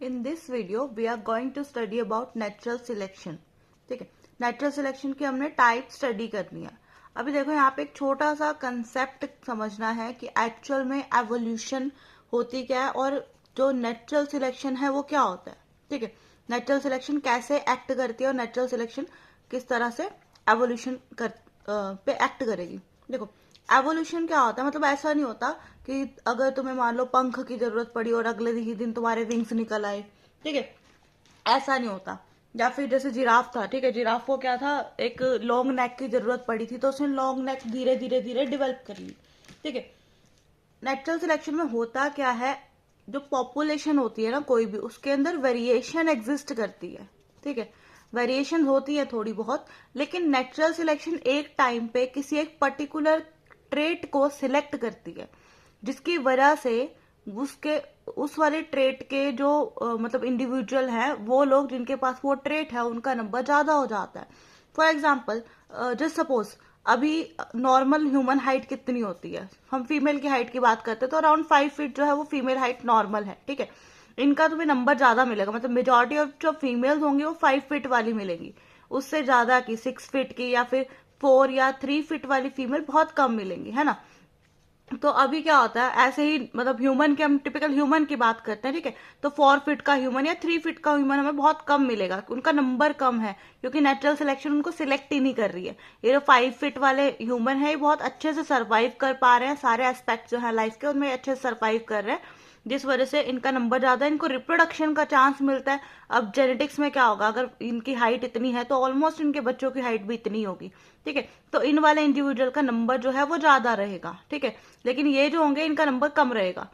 In this video we are going to study about natural selection. ठीक है, natural selection की हमने type study करनी है. अभी देखो यहाँ पे एक छोटा सा कंसेप्ट समझना है कि एक्चुअल में एवोल्यूशन होती क्या है और जो नेचुरल सिलेक्शन है वो क्या होता है. ठीक है, नेचुरल सिलेक्शन कैसे एक्ट करती है और नेचुरल सिलेक्शन किस तरह से एवोल्यूशन पे एक्ट करेगी. देखो एवोल्यूशन क्या होता है, मतलब ऐसा नहीं होता कि अगर तुम्हें मान लो पंख की जरूरत पड़ी और अगले ही दिन तुम्हारे विंग्स निकल आए. ठीक है, ऐसा नहीं होता. या फिर जैसे जिराफ था, ठीक है, जिराफ को क्या था, एक लॉन्ग नेक की जरूरत पड़ी थी तो उसने लॉन्ग नेक धीरे धीरे धीरे डेवलप कर ली. ठीक है, नेचुरल सिलेक्शन में होता क्या है, जो पॉपुलेशन होती है ना कोई भी, उसके अंदर वेरिएशन एग्जिस्ट करती है. ठीक है, वेरिएशन होती है थोड़ी बहुत, लेकिन नेचुरल सिलेक्शन एक टाइम पे किसी एक पर्टिकुलर ट्रेट को सिलेक्ट करती है जिसकी वजह से उसके उस वाले ट्रेट के जो मतलब इंडिविजुअल हैं, वो लोग जिनके पास वो ट्रेट है उनका नंबर ज्यादा हो जाता है. फॉर एग्जाम्पल जस्ट सपोज अभी नॉर्मल ह्यूमन हाइट कितनी होती है, हम फीमेल की हाइट की बात करते हैं तो अराउंड 5 फीट जो है वो फीमेल हाइट नॉर्मल है. ठीक है, इनका तुम्हें नंबर ज्यादा मिलेगा, मतलब मेजॉरिटी ऑफ जो फीमेल्स होंगी वो 5 फीट वाली मिलेंगी. उससे ज्यादा की 6 फीट की या फिर 4 या 3 फीट वाली फीमेल बहुत कम मिलेंगी, है ना. तो अभी क्या होता है, ऐसे ही मतलब ह्यूमन के, हम टिपिकल ह्यूमन की बात करते हैं. ठीक है, तो 4 फीट का ह्यूमन या 3 फीट का ह्यूमन हमें बहुत कम मिलेगा, उनका नंबर कम है क्योंकि नेचुरल सिलेक्शन उनको सिलेक्ट ही नहीं कर रही है. ये जो 5 फीट वाले ह्यूमन है ये बहुत अच्छे से सर्वाइव कर पा रहे हैं, सारे एस्पेक्ट जो है लाइफ के उनमें अच्छे से सर्वाइव कर रहे हैं, जिस वजह से इनका नंबर ज्यादा है, इनको रिप्रोडक्शन का चांस मिलता है. अब जेनेटिक्स में क्या होगा, अगर इनकी हाइट इतनी है तो ऑलमोस्ट इनके बच्चों की हाइट भी इतनी होगी. ठीक है, तो इन वाले इंडिविजुअल का नंबर जो है वो ज्यादा रहेगा. ठीक है, लेकिन ये जो होंगे इनका नंबर कम रहेगा.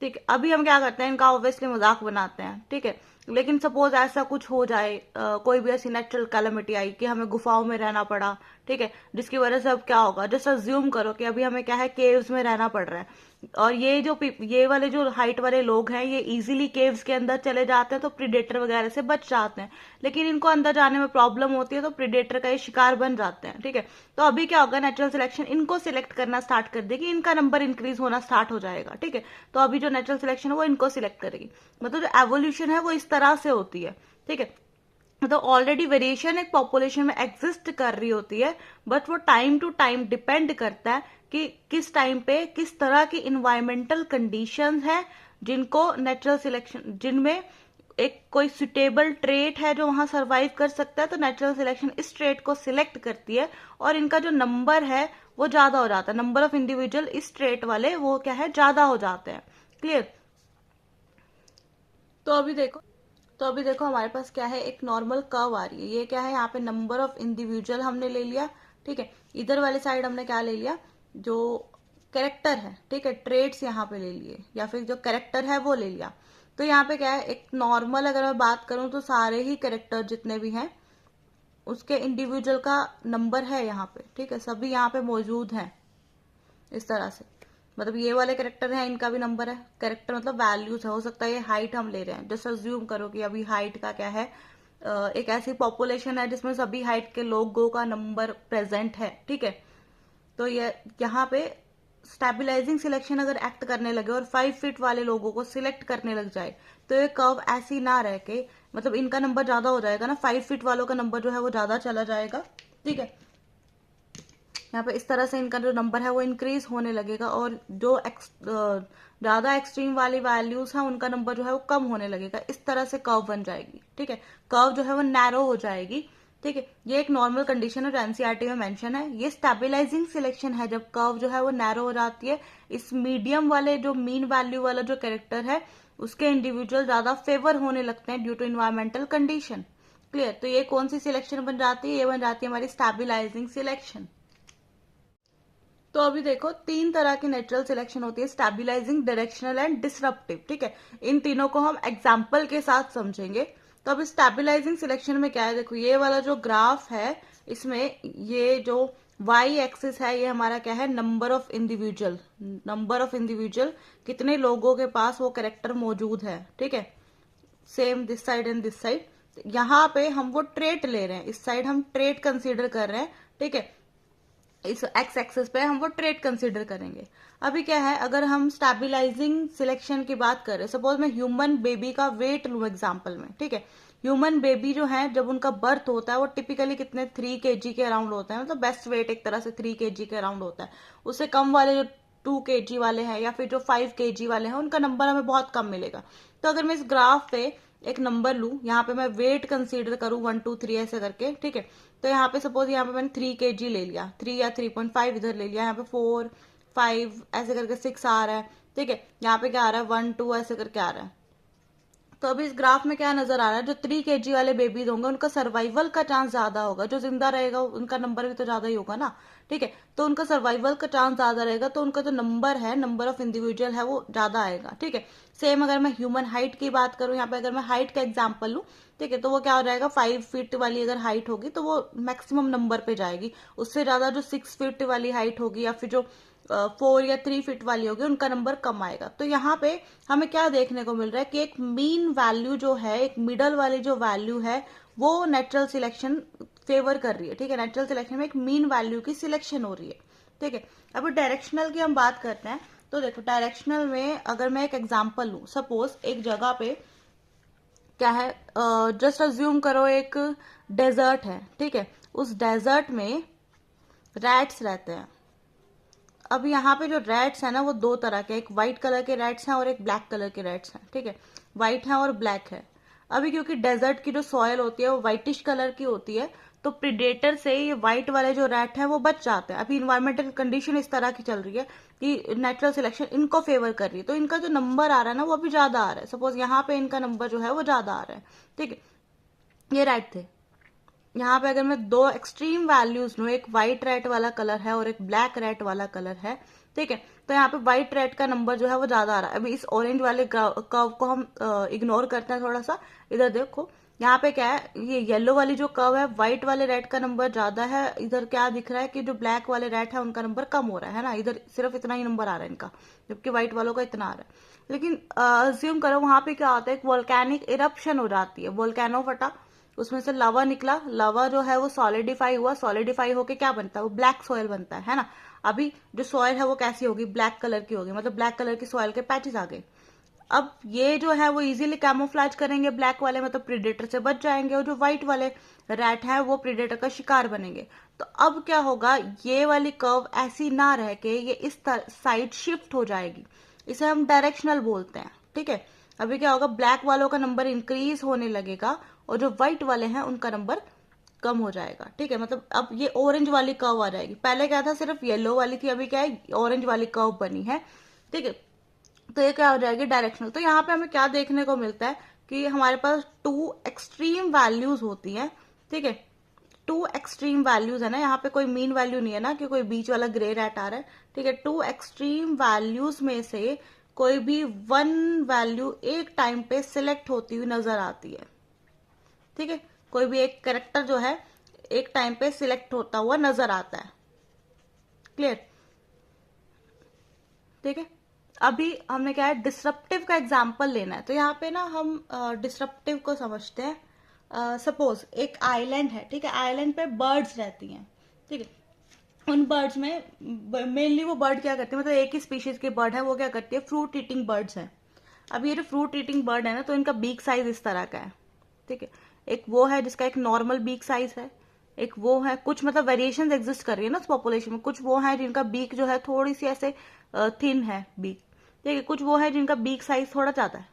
ठीक है, अभी हम क्या करते हैं, इनका ऑब्वियसली मजाक बनाते हैं. ठीक है, लेकिन सपोज ऐसा कुछ हो जाए, कोई भी ऐसी नेचुरल कैलेमिटी आई कि हमें गुफाओं में रहना पड़ा. ठीक है, जिसकी वजह से अब क्या होगा, जस्ट अज्यूम करो कि अभी हमें क्या है, केव्स में रहना पड़ रहा है और ये वाले जो हाइट वाले लोग हैं ये इजीली केव्स के अंदर चले जाते हैं तो प्रीडेटर वगैरह से बच जाते हैं, लेकिन इनको अंदर जाने में प्रॉब्लम होती है तो प्रीडेटर का ये शिकार बन जाते हैं. ठीक है, तो अभी क्या होगा, नेचुरल सिलेक्शन इनको सिलेक्ट करना स्टार्ट कर देगी, इनका नंबर इंक्रीज होना स्टार्ट हो जाएगा. ठीक है, तो अभी जो नेचुरल सिलेक्शन है वो इनको सिलेक्ट करेगी, मतलब जो एवोल्यूशन है वो इस तरह से होती है. ठीक है, तो ऑलरेडी वेरिएशन एक पॉपुलेशन में एग्जिस्ट कर रही होती है, बट वो टाइम टू टाइम डिपेंड करता है कि किस टाइम पे किस तरह की इन्वायरमेंटल कंडीशंस है जिनको नेचुरल सिलेक्शन, जिनमें एक कोई सुटेबल ट्रेट है जो वहां सरवाइव कर सकता है, तो नेचुरल सिलेक्शन इस ट्रेट को सिलेक्ट करती है और इनका जो नंबर है वो ज्यादा हो जाता है. नंबर ऑफ इंडिविजुअल इस ट्रेट वाले वो क्या है, ज्यादा हो जाते हैं. क्लियर. तो अभी देखो हमारे पास क्या है, एक नॉर्मल कर्व आ रही है. ये क्या है, यहाँ पे नंबर ऑफ इंडिविजुअल हमने ले लिया. ठीक है, इधर वाली साइड हमने क्या ले लिया, जो कैरेक्टर है. ठीक है, ट्रेड्स यहाँ पे ले लिए या फिर जो कैरेक्टर है वो ले लिया. तो यहाँ पे क्या है, एक नॉर्मल अगर मैं बात करूं तो सारे ही कैरेक्टर जितने भी हैं उसके इंडिविजुअल का नंबर है यहाँ पे. ठीक है, सभी यहाँ पे मौजूद हैं इस तरह से. मतलब ये वाले कैरेक्टर हैं, इनका भी नंबर है. कैरेक्टर मतलब वैल्यूज है, हो सकता है ये हाइट हम ले रहे हैं, जस्ट अज्यूम करो कि अभी हाइट का क्या है, एक ऐसी पॉपुलेशन है जिसमें सभी हाइट के लोगों का नंबर प्रेजेंट है. ठीक है, तो ये यहाँ पे स्टेबलाइजिंग सिलेक्शन अगर एक्ट करने लगे और 5 फीट वाले लोगों को सिलेक्ट करने लग जाए तो ये कर्व ऐसी ना रह के, मतलब इनका नंबर ज्यादा हो जाएगा ना, 5 फीट वालों का नंबर जो है वो ज्यादा चला जाएगा. ठीक है, यहाँ पे इस तरह से इनका जो नंबर है वो इंक्रीज होने लगेगा और जो ज्यादा एक्सट्रीम वाली वैल्यूज है उनका नंबर जो है वो कम होने लगेगा. इस तरह से कर्व बन जाएगी. ठीक है, कर्व जो है वो नैरो हो जाएगी. ठीक है, ये एक नॉर्मल कंडीशन है जो एनसीईआरटी में मेंशन है. ये स्टेबलाइजिंग सिलेक्शन है जब कर्व जो है वो नैरो हो जाती है. इस मीडियम वाले जो मीन वैल्यू वाला जो कैरेक्टर है उसके इंडिविजुअल ज्यादा फेवर होने लगते हैं due to environmental condition. Clear. तो ये कौन सी सिलेक्शन बन जाती है, ये बन जाती है हमारी स्टेबलाइजिंग सिलेक्शन. तो अभी देखो 3 तरह की नेचुरल सिलेक्शन होती है, स्टेबलाइजिंग, डायरेक्शनल एंड डिसरप्टिव. ठीक है, इन तीनों को हम एग्जाम्पल के साथ समझेंगे. तो अभी स्टेबलाइजिंग सिलेक्शन में क्या है, देखो ये वाला जो ग्राफ है इसमें ये जो वाई एक्सिस है ये हमारा क्या है, number of individual. Number of individual कितने लोगों के पास वो कैरेक्टर मौजूद है. ठीक है, same this side and this side. यहाँ पे हम वो ट्रेट ले रहे हैं, इस साइड हम ट्रेट कंसीडर कर रहे हैं. ठीक है, इस एक्स एक्सेस पे हम वो ट्रेट कंसीडर करेंगे। अभी क्या है, अगर हम स्टेबलाइजिंग सिलेक्शन की बात करें, सपोज मैं ह्यूमन बेबी का वेट लूं एग्जांपल में, ठीक है। ह्यूमन बेबी जो है जब उनका बर्थ होता है वो टिपिकली कितने 3 kg के अराउंड होता है, मतलब बेस्ट वेट एक तरह से 3 kg के अराउंड होता है। उससे कम वाले जो 2 kg वाले हैं या फिर जो 5 kg वाले हैं उनका नंबर हमें बहुत कम मिलेगा। तो अगर मैं इस ग्राफ पे एक नंबर लूं, यहाँ पे मैं वेट कंसीडर करूं 1 2 3 ऐसे करके, ठीक है। तो यहाँ पे सपोज यहाँ पे मैंने 3 kg ले लिया, 3 या 3.5 इधर ले लिया, यहाँ पे 4 5 ऐसे करके 6 आ रहा है, ठीक है। यहाँ पे क्या आ रहा है 1 2 ऐसे करके आ रहा है। तो अभी इस ग्राफ में क्या नजर आ रहा है, जो 3 kg वाले बेबीज होंगे उनका सर्वाइवल का चांस ज्यादा होगा, जो जिंदा रहेगा उनका नंबर भी तो ज्यादा ही होगा ना, ठीक है। तो उनका सर्वाइवल का चांस ज्यादा रहेगा, तो उनका जो नंबर है, नंबर ऑफ इंडिविजुअल है वो ज्यादा आएगा, ठीक है। सेम अगर मैं ह्यूमन हाइट की बात करूं, यहाँ पे अगर मैं हाइट का एग्जाम्पल लूं, ठीक है, तो वो क्या हो जाएगा 5 फीट वाली अगर हाइट होगी तो वो मैक्सिमम नंबर पे जाएगी। उससे ज्यादा जो 6 फीट वाली हाइट होगी या फिर जो 4 या 3 फीट वाली होगी उनका नंबर कम आएगा। तो यहाँ पे हमें क्या देखने को मिल रहा है कि एक मीन वैल्यू जो है, एक मिडल वाली जो वैल्यू है वो नेचुरल सिलेक्शन फेवर कर रही है, ठीक है। नेचुरल सिलेक्शन में एक मीन वैल्यू की सिलेक्शन हो रही है, ठीक है। अब डायरेक्शनल की हम बात करते हैं, तो देखो डायरेक्शनल में अगर मैं एक एग्जांपल लूं, सपोज एक जगह पे क्या है, जस्ट अज्यूम करो एक डेजर्ट है, ठीक है। उस डेजर्ट में रैट्स रहते हैं। अब यहाँ पे जो रैट्स है ना वो दो तरह के, एक व्हाइट कलर के रैट्स हैं और एक ब्लैक कलर के रैट्स हैं, ठीक है। व्हाइट है और ब्लैक है। अभी क्योंकि डेजर्ट की जो सॉयल होती है वो व्हाइटिश कलर की होती है, तो प्रीडेटर से ये व्हाइट वाले जो रैट है वो बच जाते हैं। अभी इन्वायरमेंटल कंडीशन इस तरह की चल रही है कि नेचुरल सिलेक्शन इनको फेवर कर रही है, तो इनका जो नंबर आ रहा है ना वो अभी ज्यादा आ रहा है। सपोज यहाँ पे इनका नंबर जो है वो ज्यादा आ रहा है, ठीक है। ये रैट थे। यहाँ पे अगर मैं दो एक्सट्रीम वैल्यूज लूं, एक व्हाइट रेट वाला कलर है और एक ब्लैक रेट वाला कलर है, ठीक है। तो यहाँ पे व्हाइट रेट का नंबर जो है वो ज्यादा आ रहा है। अभी इस ऑरेंज वाले कर्व को हम इग्नोर करते हैं थोड़ा सा। इधर देखो यहाँ पे क्या है, ये येलो वाली जो कर्व है व्हाइट वाले रेट का नंबर ज्यादा है। इधर क्या दिख रहा है कि जो ब्लैक वाले रेट है उनका नंबर कम हो रहा है ना, इधर सिर्फ इतना ही नंबर आ रहा है इनका, जबकि व्हाइट वालों का इतना आ रहा है। लेकिन अज्यूम करो वहां पे क्या होता है, एक वोल्केनिक इरप्शन हो जाती है, वोल्केनो फटा, उसमें से लावा निकला, लावा जो है वो सॉलिडिफाई हुआ, सॉलिडिफाई होके क्या बनता है, वो ब्लैक सॉयल बनता है ना। अभी जो सॉयल है वो कैसी होगी, ब्लैक कलर की होगी, मतलब ब्लैक कलर की सॉयल के पैचेस आ गए। अब ये जो है वो इजीली कैमोफ्लेज करेंगे ब्लैक वाले, मतलब प्रीडेटर से बच जाएंगे, और जो व्हाइट वाले रैट है वो प्रीडेटर का शिकार बनेंगे। तो अब क्या होगा, ये वाली कर्व ऐसी ना रह के ये इस साइड शिफ्ट हो जाएगी, इसे हम डायरेक्शनल बोलते हैं, ठीक है। अभी क्या होगा, ब्लैक वालों का नंबर इंक्रीज होने लगेगा और जो व्हाइट वाले हैं उनका नंबर कम हो जाएगा, ठीक है। मतलब अब ये ऑरेंज वाली कर्व आ जाएगी, पहले क्या था सिर्फ येलो वाली थी, अभी क्या है ऑरेंज वाली कर्व बनी है, ठीक है। तो ये क्या हो जाएगी, डायरेक्शनल। तो यहाँ पे हमें क्या देखने को मिलता है कि हमारे पास टू एक्सट्रीम वैल्यूज होती हैं, ठीक है। टू एक्सट्रीम वैल्यूज है ना, यहाँ पे कोई मीन वैल्यू नहीं है ना कि कोई बीच वाला ग्रे रैट आ रहा है, ठीक है। टू एक्सट्रीम वैल्यूज में से कोई भी वन वैल्यू एक टाइम पे सिलेक्ट होती हुई नजर आती है, ठीक है। कोई भी एक कैरेक्टर जो है एक टाइम पे सिलेक्ट होता हुआ नजर आता है, क्लियर, ठीक है। अभी हमने क्या है, डिसरप्टिव का एग्जाम्पल लेना है, तो यहाँ पे ना हम डिसरप्टिव को समझते हैं। सपोज एक आइलैंड है, ठीक है, आइलैंड पे बर्ड्स रहती हैं, ठीक है। उन बर्ड्स में मेनली वो बर्ड क्या करते हैं, मतलब एक ही स्पीशीज के बर्ड है, वो क्या करती है, फ्रूट ईटिंग बर्ड्स हैं। अब ये जो फ्रूट ईटिंग बर्ड है ना, तो इनका बीक साइज इस तरह का है, ठीक है। एक वो है जिसका एक नॉर्मल बीक साइज है, एक वो है, कुछ मतलब वेरिएशंस एग्जिस्ट कर रही है ना उस पॉपुलेशन में, कुछ वो है जिनका बीक जो है थोड़ी सी ऐसे थिन है बीक, ठीक है। कुछ वो है जिनका बीक साइज थोड़ा ज्यादा है।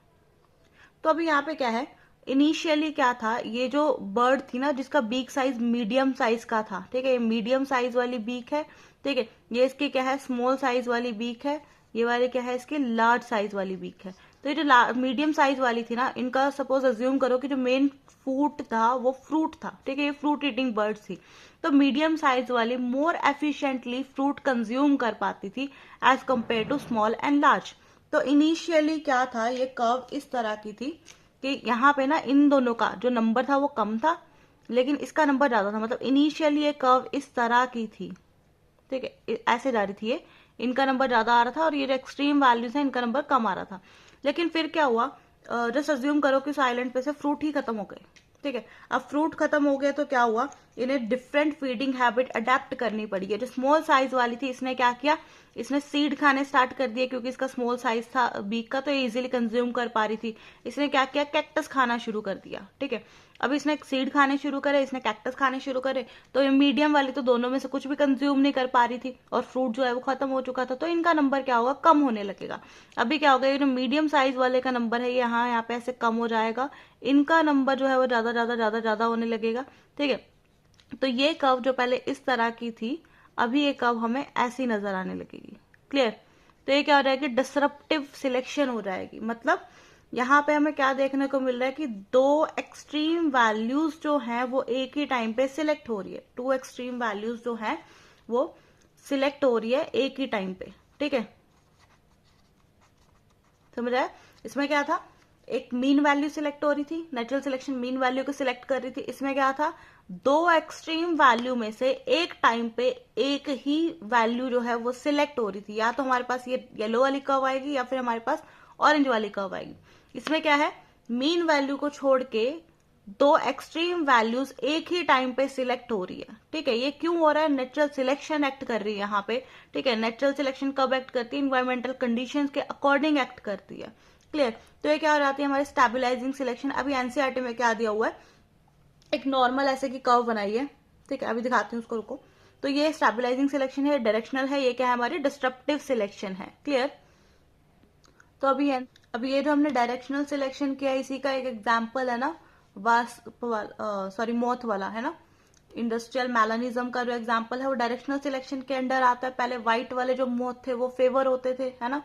तो अभी यहाँ पे क्या है, इनिशियली क्या था, ये जो बर्ड थी ना जिसका बीक साइज मीडियम साइज का था, ठीक है, ये मीडियम साइज वाली बीक है, ठीक है। ये इसकी क्या है, स्मॉल साइज वाली बीक है, ये वाली क्या है, इसकी लार्ज साइज वाली बीक है। तो ये जो मीडियम साइज वाली थी ना, इनका सपोज अज्यूम करो कि जो मेन फूड था वो फ्रूट था, ठीक है, ये फ्रूट ईटिंग बर्ड थी। तो मीडियम साइज वाली मोर एफिशिएंटली फ्रूट कंज्यूम कर पाती थी as compared to small and large. तो इनिशियली क्या था, ये कर्व इस तरह की थी कि यहाँ पे ना इन दोनों का जो नंबर था वो कम था, लेकिन इसका नंबर ज्यादा था, मतलब इनिशियली ये कर्व इस तरह की थी, ठीक है, ऐसे जा रही थी ये, इनका नंबर ज्यादा आ रहा था और ये जो एक्सट्रीम वैल्यूज है इनका नंबर कम आ रहा था। लेकिन फिर क्या हुआ, जस्ट अज्यूम करो कि उस आइलैंड पे से फ्रूट ही खत्म हो गए, ठीक है। अब फ्रूट खत्म हो गया तो क्या हुआ, इन्हें डिफरेंट फीडिंग हैबिट अडेप्ट करनी पड़ी है। जो स्मॉल साइज वाली थी इसने क्या किया, इसने सीड खाने स्टार्ट कर दिए, क्योंकि इसका स्मॉल साइज था बीक का तो ये इजीली कंज्यूम कर पा रही थी। इसने क्या किया, कैक्टस खाना शुरू कर दिया। ठीक है, अब इसने सीड खाने शुरू करे, इसने कैक्टस खाने शुरू करे, तो ये मीडियम वाली तो दोनों में से कुछ भी कंज्यूम नहीं कर पा रही थी और फ्रूट जो है वो खत्म हो चुका था, तो इनका नंबर क्या होगा, कम होने लगेगा। अभी क्या होगा, ये जो मीडियम साइज वाले का नंबर है यहाँ पे ऐसे कम हो जाएगा, इनका नंबर जो है वो ज्यादा ज्यादा ज्यादा ज्यादा होने लगेगा। ठीक है, तो ये कर्व जो पहले इस तरह की थी, अभी ये कर्व हमें ऐसी नजर आने लगेगी। क्लियर, तो ये क्या हो जाएगी, डिसरप्टिव सिलेक्शन हो जाएगी। मतलब यहाँ पे हमें क्या देखने को मिल रहा है कि दो एक्सट्रीम वैल्यूज जो हैं वो एक ही टाइम पे सिलेक्ट हो रही है। टू एक्सट्रीम वैल्यूज जो हैं वो सिलेक्ट हो रही है एक ही टाइम पे। ठीक है, समझ आया। इसमें क्या था, एक मीन वैल्यू सिलेक्ट हो रही थी, नेचुरल सिलेक्शन मीन वैल्यू को सिलेक्ट कर रही थी। इसमें क्या था, दो एक्सट्रीम वैल्यू में से एक टाइम पे एक ही वैल्यू जो है वो सिलेक्ट हो रही थी। या तो हमारे पास ये येलो वाली कर्व आएगी या फिर हमारे पास ऑरेंज वाली कर्व आएगी। इसमें क्या है, मीन वैल्यू को छोड़ के दो एक्सट्रीम वैल्यूज एक ही टाइम पे सिलेक्ट हो रही है। ठीक है, ये क्यों हो रहा है, नेचुरल सिलेक्शन एक्ट कर रही है यहाँ पे। ठीक है, नेचुरल सिलेक्शन कब एक्ट करती है, इन्वायरमेंटल कंडीशंस के अकॉर्डिंग एक्ट करती है। क्लियर, तो ये क्या हो जाती है हमारी स्टेबलाइजिंग सिलेक्शन। अभी एनसीईआरटी में क्या दिया हुआ है, एक नॉर्मल ऐसे की कर्व बनाई है। ठीक है, अभी दिखाती हूँ उसको, रुको। तो ये स्टेबलाइजिंग सिलेक्शन है, डायरेक्शनल है, ये क्या है हमारी डिस्ट्रप्टिव सिलेक्शन है। क्लियर, तो अभी ये जो हमने डायरेक्शनल सिलेक्शन किया इसी का एक एग्जाम्पल है ना, मोथ वाला है ना, इंडस्ट्रियल मैलानिज्म का जो एग्जाम्पल है वो डायरेक्शनल सिलेक्शन के अंडर आता है। पहले व्हाइट वाले जो मोथ थे वो फेवर होते थे, है ना,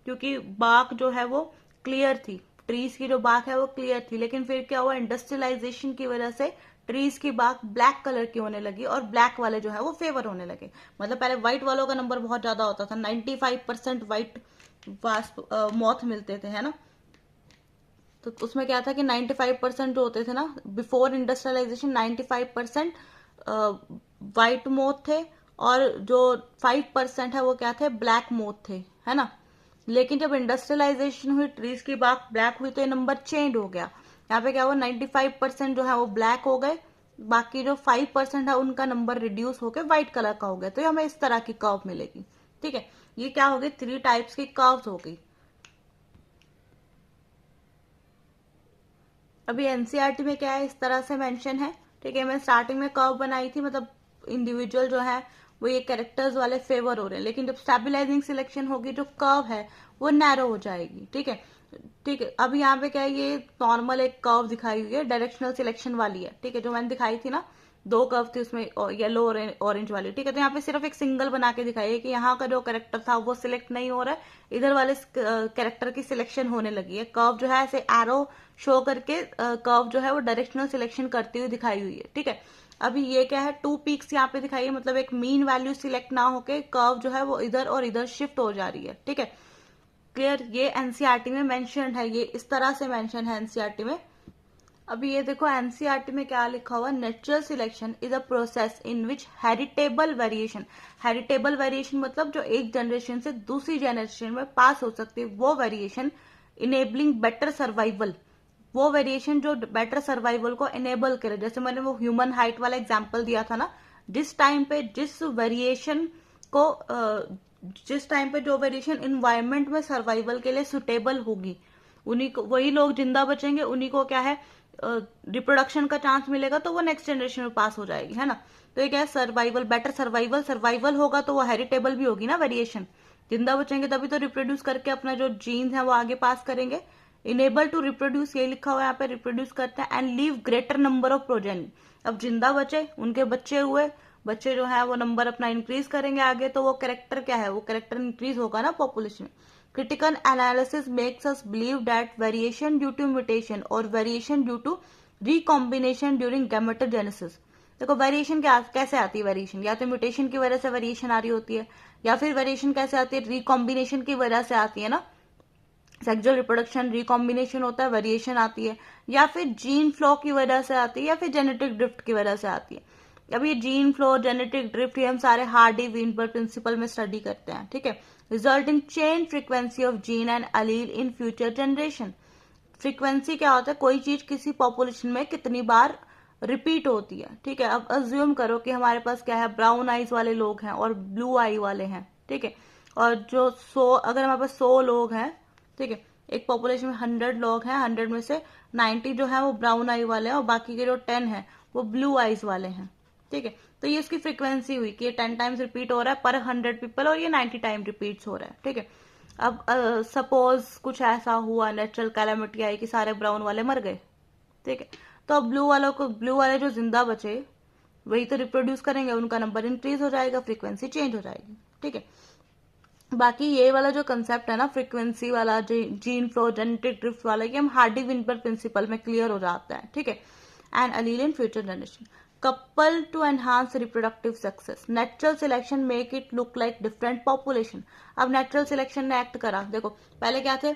क्योंकि बाग जो है वो क्लियर थी, ट्रीज की जो बाग है वो क्लियर थी। लेकिन फिर क्या हुआ, इंडस्ट्रियलाइजेशन की वजह से ट्रीज की बाग ब्लैक कलर की होने लगी और ब्लैक वाले जो है वो फेवर होने लगे। मतलब पहले व्हाइट वालों का नंबर बहुत ज्यादा होता था, 95% व्हाइट मॉथ मिलते थे, है ना। तो उसमें क्या था कि 95% जो होते थे ना बिफोर इंडस्ट्रियलाइजेशन, 95% व्हाइट मोथ थे और जो 5% है वो क्या थे, ब्लैक मोथ थे, है ना। लेकिन जब इंडस्ट्रियलाइजेशन हुई, ट्रीज की बाग ब्लैक हुई, तो ये नंबर चेंज हो गया। यहाँ पे क्या हुआ, 95% जो है वो ब्लैक हो गए, बाकी जो 5% है उनका नंबर रिड्यूस होकर व्हाइट कलर का हो गया। तो हमें इस तरह की कर्व मिलेगी। ठीक है, ये क्या हो गई, 3 टाइप्स की कर्व्स हो गई। अभी एनसीईआरटी में क्या है, इस तरह से मेंशन है। ठीक है, मैं स्टार्टिंग में कर्व बनाई थी, मतलब इंडिविजुअल जो है वो ये कैरेक्टर्स वाले फेवर हो रहे हैं, लेकिन जब स्टेबलाइजिंग सिलेक्शन होगी जो कर्व है वो नैरो हो जाएगी। ठीक है, ठीक है। अब यहाँ पे क्या है, ये नॉर्मल एक कर्व दिखाई हुई है, डायरेक्शनल सिलेक्शन वाली है। ठीक है, जो मैंने दिखाई थी ना, 2 कर्व थी उसमें, येलो और ऑरेंज वाली। ठीक है, तो यहाँ पे सिर्फ एक सिंगल बना के दिखाई है कि यहाँ का जो कैरेक्टर था वो सिलेक्ट नहीं हो रहा है, इधर वाले कैरेक्टर की सिलेक्शन होने लगी है। कर्व जो है ऐसे एरो शो करके कर्व जो है वो डायरेक्शनल सिलेक्शन करती हुई दिखाई हुई है। ठीक है, अभी ये क्या है, 2 पीक्स यहाँ पे दिखाई है, मतलब एक मीन वैल्यू सिलेक्ट ना होके कर्व जो है वो इधर और इधर शिफ्ट हो जा रही है। ठीक है, क्लियर, ये एनसीईआरटी में मेंशन है, ये इस तरह से मेंशन है एनसीईआरटी में। अभी ये देखो एनसीईआरटी में क्या लिखा हुआ, natural selection is a process in which heritable variation, heritable variation मतलब जो एक जनरेशन से दूसरी जनरेशन में पास हो सकती है, वो वेरिएशन इनेबलिंग बेटर सर्वाइवल, वो वेरिएशन जो बेटर सर्वाइवल को इनेबल करे। जैसे मैंने वो ह्यूमन हाइट वाला एग्जांपल दिया था ना, जिस टाइम पे जिस वेरिएशन को जिस टाइम पे जो वेरिएशन इन्वायरमेंट में सर्वाइवल के लिए सुटेबल होगी, उन्हीं को, वही लोग जिंदा बचेंगे, उन्हीं को क्या है रिप्रोडक्शन का चांस मिलेगा, तो वो नेक्स्ट जनरेशन में पास हो जाएगी, है ना। तो ये क्या है, सर्वाइवल, बेटर सर्वाइवल, सर्वाइवल होगा तो वो हेरिटेबल भी होगी ना वेरिएशन, जिंदा बचेंगे तभी तो रिप्रोड्यूस करके अपना जो जीन्स है वो आगे पास करेंगे। इनेबल टू रिप्रोड्यूस, ये लिखा हुआ है यहाँ पे, रिप्रोड्यूस करते हैं and leave greater number of progeny. अब जिंदा बचे, उनके बच्चे हुए, बच्चे जो है वो नंबर अपना इंक्रीज करेंगे आगे, तो वो कैरेक्टर क्या है, वो कैरेक्टर इंक्रीज होगा ना population. Critical analysis makes us believe that variation due to mutation or variation due to recombination during gametogenesis। देखो वेरिएशन क्या कैसे आती है, वेरिएशन या तो म्यूटेशन की वजह से वेरिएशन आ रही होती है, या फिर वेरिएशन कैसे आती है, रिकॉम्बिनेशन की वजह से आती है ना, सेक्सुअल रिप्रोडक्शन रिकॉम्बिनेशन होता है, वेरिएशन आती है, या फिर जीन फ्लो की वजह से आती है, या फिर जेनेटिक ड्रिफ्ट की वजह से आती है। अब ये जीन फ्लो, जेनेटिक ड्रिफ्ट, ये हम सारे हार्डी वीनबर्ग प्रिंसिपल में स्टडी करते हैं। ठीक है, result in change frequency of gene and allele in future generation. Frequency क्या होता है, कोई चीज किसी पॉपुलेशन में कितनी बार रिपीट होती है, ठीक है। अब अज्यूम करो कि हमारे पास क्या है, ब्राउन आईज वाले लोग हैं और ब्लू आई वाले हैं, ठीक है। और जो अगर हमारे पास 100 लोग हैं, ठीक है, एक पॉपुलेशन में 100 लोग हैं, 100 में से 90 जो है वो ब्राउन आई वाले हैं और बाकी के जो 10 हैं वो ब्लू आईज वाले हैं, ठीक है। तो ये इसकी फ्रीक्वेंसी हुई कि ये 10 टाइम्स रिपीट हो रहा है पर 100 पीपल और ये 90 टाइम रिपीट्स हो रहा है, ठीक है। अब सपोज कुछ ऐसा हुआ, नेचुरल कैलामिटी आई कि सारे ब्राउन वाले मर गए, ठीक है। तो अब ब्लू वाले जो जिंदा बचे वही तो रिप्रोड्यूस करेंगे, उनका नंबर इंक्रीज हो जाएगा, फ्रीक्वेंसी चेंज हो जाएगी, ठीक है। बाकी ये वाला जो कंसेप्ट है ना फ्रीक्वेंसी वाला, जीन फ्लो जेनेटिक ड्रिफ्ट वाला, ये हम हार्डी विनबर प्रिंसिपल में क्लियर हो जाता है, ठीक है। And allele in future generation couple to enhance reproductive success, natural selection make it look like different population. अब नेचुरल सिलेक्शन ने एक्ट करा, देखो पहले क्या थे,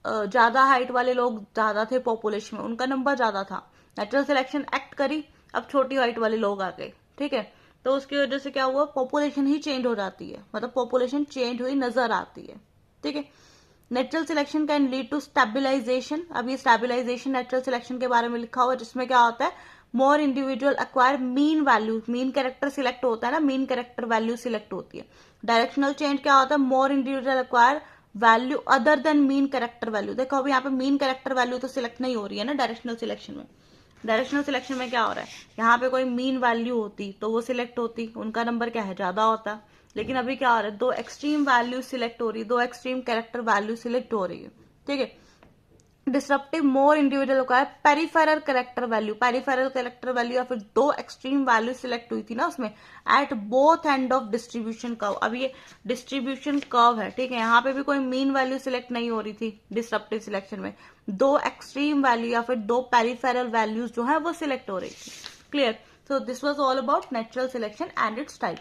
ज्यादा हाइट वाले लोग ज्यादा थे पॉपुलेशन में, उनका नंबर ज्यादा था, नेचुरल सिलेक्शन एक्ट करी, अब छोटी हाइट वाले लोग आ गए, ठीक है। तो उसकी वजह से क्या हुआ, पॉपुलेशन ही चेंज हो जाती है, मतलब पॉपुलेशन चेंज हुई नजर आती है, ठीक है। Natural selection can lead to stabilisation. अब ये स्टेबिलाईजेशन नेचुरल सिलेक्शन के बारे में लिखा हुआ है, जिसमें क्या होता है, more individual acquire mean value, mean character select होता है ना, मीन कैरेक्टर वैल्यू सिलेक्ट होती है। डायरेक्शनल चेंज क्या होता है, more individual acquire value other than mean character value. देखो अभी यहाँ पे मीन कैरेक्टर वैल्यू तो सिलेक्ट नहीं हो रही है ना डायरेक्शनल सिलेक्शन में। डायरेक्शनल सिलेक्शन में क्या हो रहा है, यहाँ पे कोई मीन वैल्यू होती तो वो सिलेक्ट होती, उनका नंबर क्या है, ज्यादा होता। लेकिन अभी क्या हो रहा है, दो एक्सट्रीम वैल्यू सिलेक्ट हो रही, दो एक्सट्रीम कैरेक्टर वैल्यू सिलेक्ट हो रही है, ठीक है। डिसरप्टिव मोर इंडिविजुअल का है peripheral character value, peripheral character value या फिर दो एक्सट्रीम वैल्यू सिलेक्ट हुई थी ना उसमें, at both end of distribution curve. अब ये डिस्ट्रीब्यूशन कर्व है, ठीक है, यहाँ पे भी कोई मीन वैल्यू सिलेक्ट नहीं हो रही थी डिसरप्टिव सिलेक्शन में, दो एक्सट्रीम वैल्यू या फिर दो पेरिफेरल वैल्यूज जो है वो सिलेक्ट हो रही थी, clear. So this was all about natural selection and it's type.